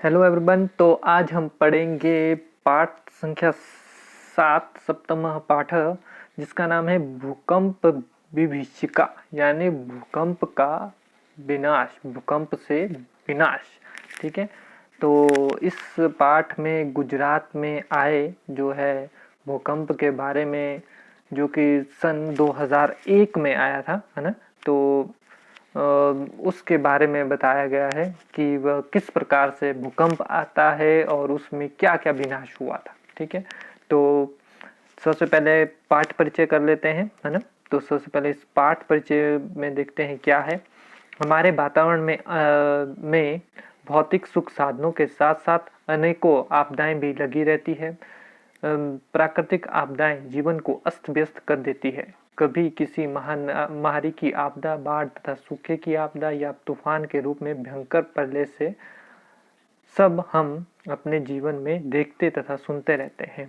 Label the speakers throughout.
Speaker 1: Hello everyone. तो आज हम पढ़ेंगे पाठ संख्या 7 सप्तमः पाठ, जिसका नाम है भूकंप विभीषिका, यानी भूकंप का विनाश, भूकंप से विनाश। ठीक है, तो इस पाठ में गुजरात में आए जो है भूकंप के बारे में, जो कि सन 2001 में आया था, है ना। तो उसके बारे में बताया गया है कि वह किस प्रकार से भूकंप आता है और उसमें क्या क्या विनाश हुआ था। ठीक है, तो सबसे पहले पाठ परिचय कर लेते हैं, है ना। तो सबसे पहले इस पाठ परिचय में देखते हैं क्या है। हमारे वातावरण में भौतिक सुख साधनों के साथ साथ अनेकों आपदाएं भी लगी रहती है। प्राकृतिक आपदाएं जीवन को अस्त व्यस्त कर देती है। कभी किसी महामारी की आपदा, बाढ़ तथा सूखे की आपदा या तूफान के रूप में भयंकर प्रलय से सब हम अपने जीवन में देखते तथा सुनते रहते हैं।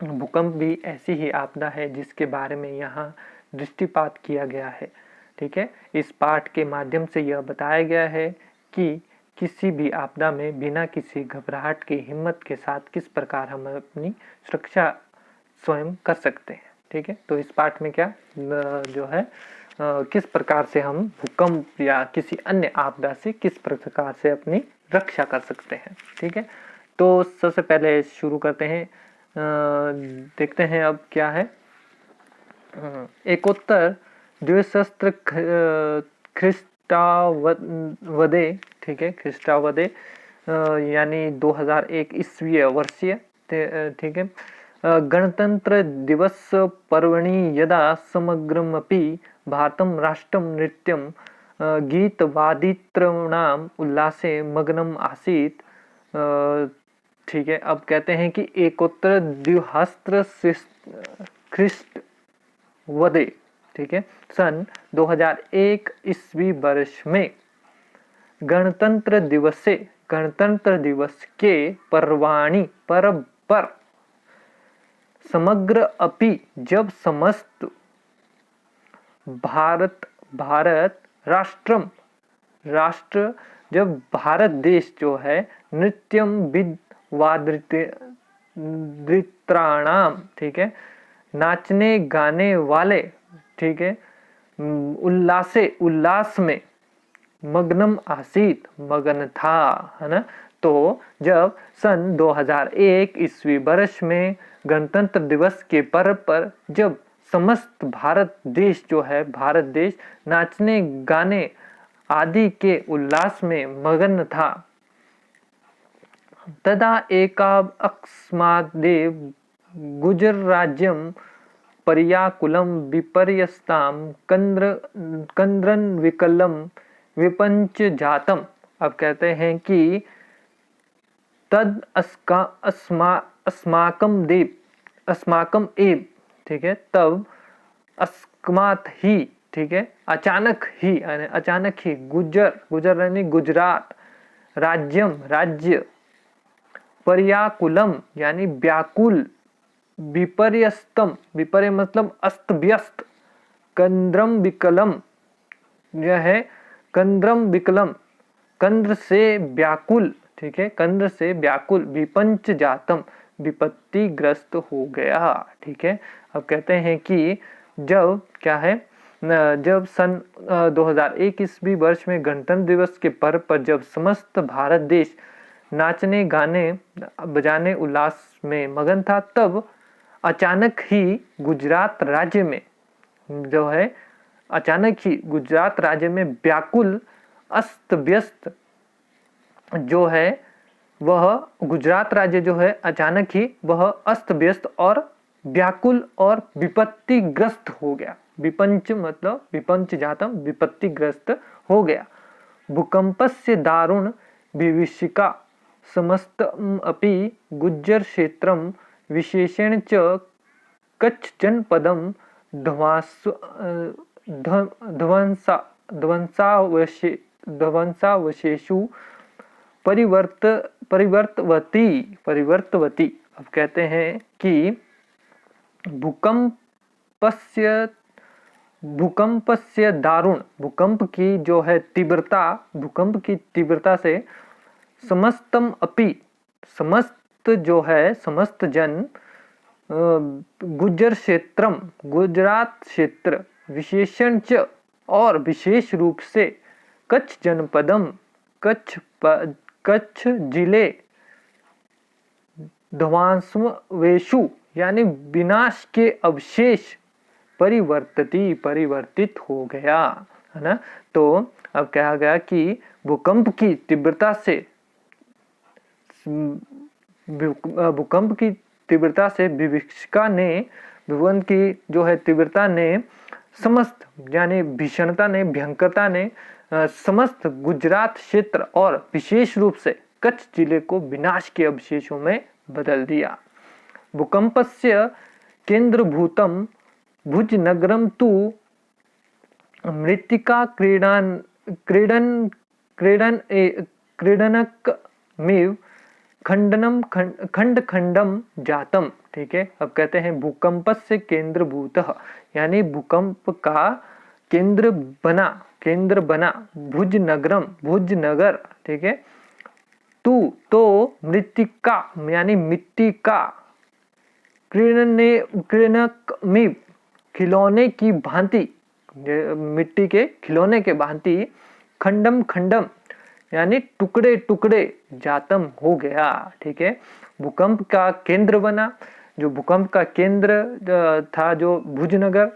Speaker 1: भूकंप भी ऐसी ही आपदा है जिसके बारे में यहाँ दृष्टिपात किया गया है। ठीक है, इस पाठ के माध्यम से यह बताया गया है कि किसी भी आपदा में बिना किसी घबराहट की हिम्मत के साथ किस प्रकार हम अपनी सुरक्षा स्वयं कर सकते हैं। ठीक है, तो इस पाठ में क्या जो है किस प्रकार से हम भूकंप या किसी अन्य आपदा से किस प्रकार से अपनी रक्षा कर सकते हैं। ठीक है, तो सबसे पहले शुरू करते हैं। देखते हैं अब क्या है। एकोत्तर द्विसहस्त्र ख्रिस्टावदे, ठीक है, ख्रिस्टावदे यानी 2001 ईस्वीय वर्षीय, ठीक है। गणतंत्र दिवस पर्वणि यदा समग्रमपि भारतं राष्ट्रं नृत्यं गीतवादित्राणाम् उल्लासे मग्नम आसीत्। ठीक है, अब कहते हैं कि एकोत्तर द्विसहस्त्र ख्रिस्ट वदे, ठीक है, सन 2001 ईस्वी वर्ष में गणतंत्र दिवस के पर्वाणि पर्व पर समग्र अपि जब समस्त भारत राष्ट्र जब भारत देश जो है नृत्यम विद्वादृत्राणाम, ठीक है, नाचने गाने वाले, ठीक है, उल्लास में मग्नम आसीत, मगन था, है ना। तो जब सन 2001 ईस्वी वर्ष में गणतंत्र दिवस के पर्व पर जब समस्त भारत देश जो है, भारत देश नाचने गाने आदि के उल्लास में मगन था, तदा एकाअकस्मादेव गुजर राज्यम पर्याकुलम विपर्यस्तां कंद्रन विकलम विपंच जातम। अब कहते हैं कि तद अस्माकम एव, ठीक है, तब अस्मात ही, ठीक है, अचानक ही गुजर यानी गुजरात, राज्य, पर्याकुलम यानी व्याकुल, विपर्य मतलब अस्त व्यस्त, कंद्रम विकलम यह है कंद्रम विकलम, कंद्र से व्याकुल, ठीक है, कंद्र से व्याकुल, विपंच जातम विपत्तिग्रस्त हो गया। ठीक है, अब कहते हैं कि जब क्या है, जब सन 2001 ईस्वी वर्ष में गणतंत्र दिवस के पर्व पर जब समस्त भारत देश नाचने गाने बजाने उल्लास में मगन था, तब अचानक ही गुजरात राज्य में जो है, अचानक ही गुजरात राज्य में व्याकुल अस्त व्यस्त जो है, वह गुजरात राज्य जो है अचानक ही वह अस्त व्यस्त और व्याकुल और विपत्तिग्रस्त हो गया। विपंच मतलब विपंच जातम, विपत्तिग्रस्त हो गया। भूकंपस्य दारुण विभीषिका समस्त अपि गुज्जर क्षेत्रम विशेषेण च कच्छ जनपदम ध्वंसावशेषु परिवर्तवती। अब कहते हैं कि भूकंपस्य दारुण, भूकंप की जो है तीव्रता, भूकंप की तीव्रता से समस्तम अपि, समस्त जो है समस्त जन, गुज्जर क्षेत्रम गुजरात क्षेत्र, विशेषण च और विशेष रूप से, कच्छ जनपदम कच्छ जिले, ध्वंसवेशु यानी विनाश के अवशेष, परिवर्तित हो गया, है ना। तो अब कहा गया कि भूकंप की तीव्रता से विभीषिका ने, भूकंप की जो है तीव्रता ने, समस्त यानी भीषणता ने, भयंकरता ने समस्त गुजरात क्षेत्र और विशेष रूप से कच्छ जिले को विनाश के अवशेषों में बदल दिया। भूकंपस्य केंद्रभूतम भुज नगरम तु मृत्तिका क्रीडनकमिव खंड खंडम जातम। ठीक है, अब कहते हैं भूकंप से केंद्रभूतः यानी भूकंप का केंद्र बना भुज नगर। ठीक है, तो मृत्तिका यानी मिट्टी का, क्रीडनकमिव खिलौने की भांति, मिट्टी के खिलौने के भांति, खंडम यानी टुकड़े जातम हो गया। ठीक है, भूकंप का केंद्र बना, जो भूकंप का केंद्र था जो भुजनगर,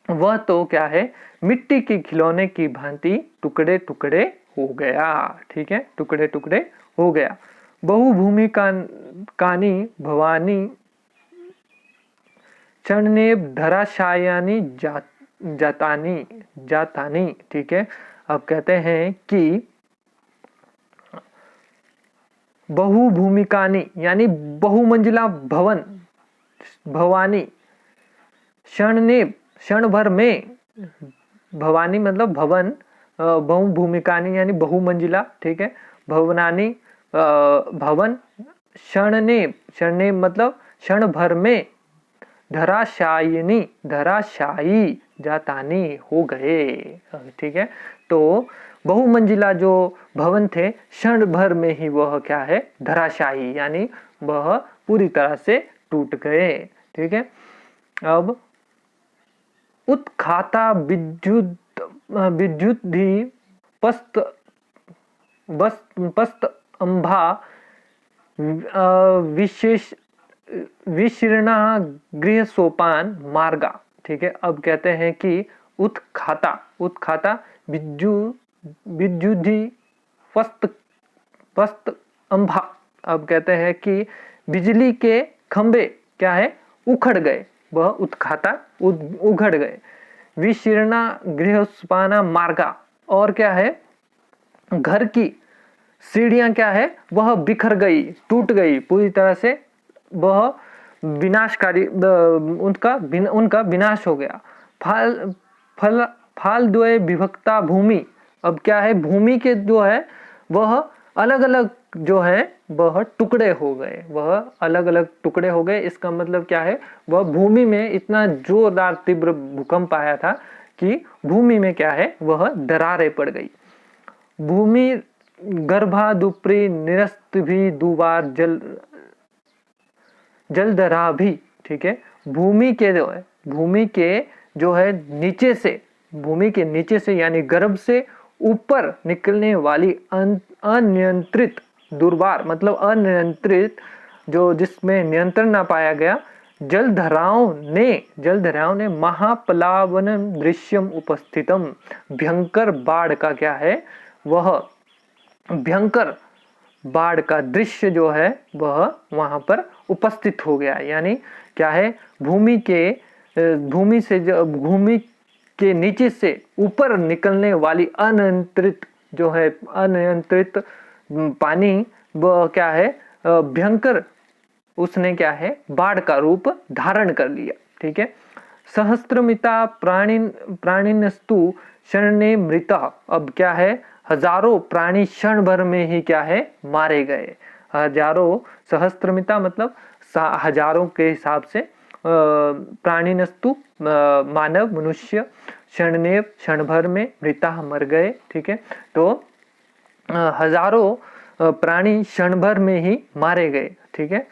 Speaker 1: वह तो क्या है, मिट्टी के खिलौने की भांति टुकड़े हो गया। ठीक है, टुकड़े हो गया। बहुभूमिकानी भवानी चरणेब धराशायानी जातानी। ठीक है, अब कहते हैं कि बहुभूमिकानी यानी बहुमंजिला भवन, भवानी, क्षण भर में, भवानी मतलब भवन, बहुभूमिकानी यानी बहुमंजिला। ठीक है, भवनानी भवन, क्षण मतलब क्षण भर में, धराशायी जातानी हो गए। ठीक है, तो बहुमंजिला जो भवन थे, क्षण भर में ही वह क्या है, धराशायी यानी वह पूरी तरह से टूट गए। ठीक है, अब उत्खाता विद्युद्धि पस्त अंभा विशीर्णा गृह सोपान मार्गा। ठीक है, अब कहते हैं कि उत्खाता विद्युद्धि पस्त अंभा, अब कहते हैं कि बिजली के खंबे क्या है, उखड़ गए, वह उत्खाता उखड़ गए। विशीर्णा गृह सोपाना मार्गा, और क्या है, घर की सीढ़ियां क्या है, वह बिखर गई, टूट गई पूरी तरह से, वह विनाशकारी, उनका विनाश हो गया। फाल द्वय विभक्ता भूमि, अब क्या है, भूमि के जो है वह अलग अलग जो है वह टुकड़े हो गए, वह अलग अलग टुकड़े हो गए। इसका मतलब क्या है, वह भूमि में इतना जोरदार तीव्र भूकंप आया था कि भूमि में क्या है, वह दरारें पड़ गई। भूमि गर्भादुप्री निरस्त भी दुबार जलधरा भी। ठीक है, भूमि के जो है नीचे से, भूमि के नीचे से यानी गर्भ से ऊपर निकलने वाली अनियंत्रित दुर्बार मतलब अनियंत्रित, जो जिसमें नियंत्रण ना पाया गया, जलधराओं ने महाप्लावन दृश्यम उपस्थितम, भयंकर बाढ़ का क्या है, वह भयंकर बाढ़ का दृश्य जो है वह वहां पर उपस्थित हो गया। यानी क्या है, भूमि के नीचे से ऊपर निकलने वाली अनियंत्रित जो है, अनियंत्रित पानी, वह क्या है, भयंकर, उसने क्या है, बाढ़ का रूप धारण कर लिया। ठीक है, सहस्त्रमिता प्राणिनस्तु शरणे मृता, अब क्या है, हजारों प्राणी क्षण भर में ही क्या है, मारे गए। हजारों, सहस्त्रमिता मतलब हजारों के हिसाब से, प्राणिनस्तु मानव मनुष्य, क्षण भर में, मृता मर गए। ठीक है, तो हजारों प्राणी क्षण भर में ही मारे गए। ठीक है।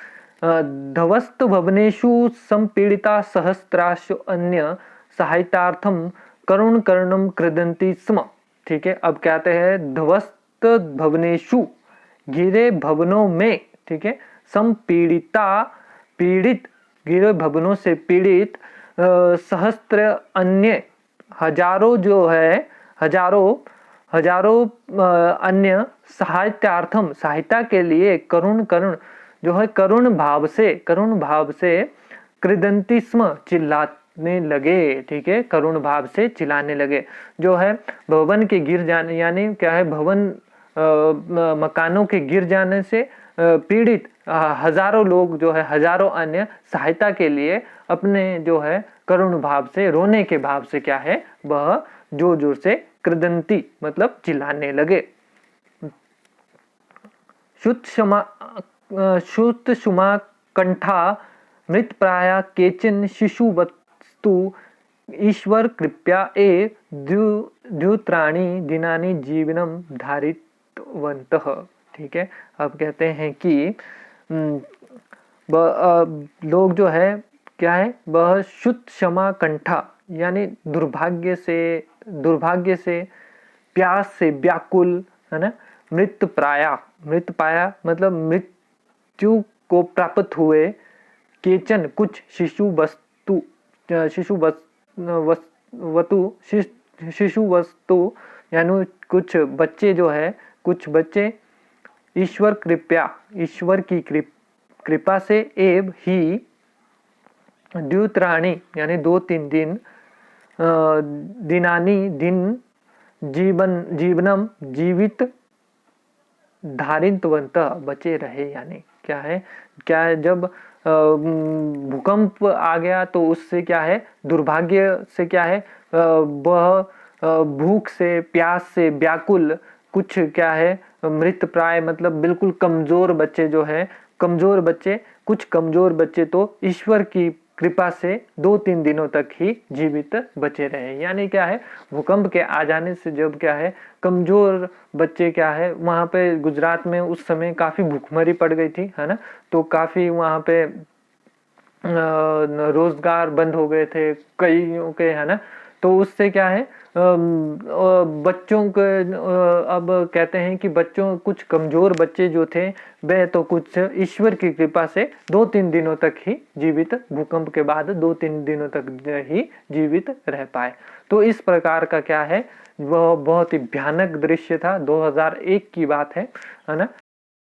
Speaker 1: ध्वस्त भवनेषु संपीड़िता सहस्राशु अन्य सहायतार्थम करुण कर्णम कृदंती स्म। ठीक है। अब कहते हैं ध्वस्त भवनेषु, गिरे भवनों में, ठीक है, संपीड़िता, पीड़ित, गिरे भवनों से पीड़ित, सहस्त्र अन्य, हजारों जो है, हजारों अन्य सहायतार्थम, सहायता के लिए, करुण करुण जो है करुण भाव से कृदंती स्म, चिल्लाने लगे। ठीक है। करुण भाव से चिल्लाने लगे। जो है भवन के गिर जाने, यानी क्या है, भवन मकानों के गिर जाने से पीड़ित हजारों लोग जो है, हजारों अन्य सहायता के लिए अपने जो है करुण भाव से, रोने के भाव से क्या है, वह जोर जोर से कृदंती मतलब चिल्लाने लगे। शुत शुमा कंठा मृत प्राया केचिन शिशु वस्तु ईश्वर कृपया ए द्युत्राणी दिनानि जीवनम धारितवन्तः। ठीक है। अब कहते हैं कि लोग जो है क्या है, वह शुत क्षमा कंठा, यानी दुर्भाग्य से, प्यास से व्याकुल, है ना, मृत पाया मतलब मृत्यु को प्राप्त हुए, केचन कुछ, शिशु वस्तु यानी कुछ बच्चे जो है, कुछ बच्चे ईश्वर की कृपा से एव ही द्युत्राणी यानी 2-3 दिन, दिनानी दिन, जीवनम जीवित, धारितवंत बचे रहे। यानी क्या है, जब भूकंप आ गया तो उससे क्या है, दुर्भाग्य से क्या है, वह भूख से, प्यास से व्याकुल, कुछ क्या है, मृत प्राय मतलब बिल्कुल कमजोर बच्चे जो है, कुछ कमजोर बच्चे तो ईश्वर की कृपा से 2-3 दिनों तक ही जीवित बचे रहे। यानी क्या है, भूकंप के आ जाने से जब क्या है, कमजोर बच्चे क्या है, वहां पे गुजरात में उस समय काफी भूखमरी पड़ गई थी, है ना, तो काफी वहां पे रोजगार बंद हो गए थे कईयों के, है ना, तो उससे क्या है, बच्चों के, अब कहते हैं कि कुछ कमजोर बच्चे जो थे, वे तो कुछ ईश्वर की कृपा से 2-3 दिनों तक ही जीवित, भूकंप के बाद 2-3 दिनों तक ही जीवित रह पाए। तो इस प्रकार का क्या है, वह बहुत ही भयानक दृश्य था। 2001 की बात है ना।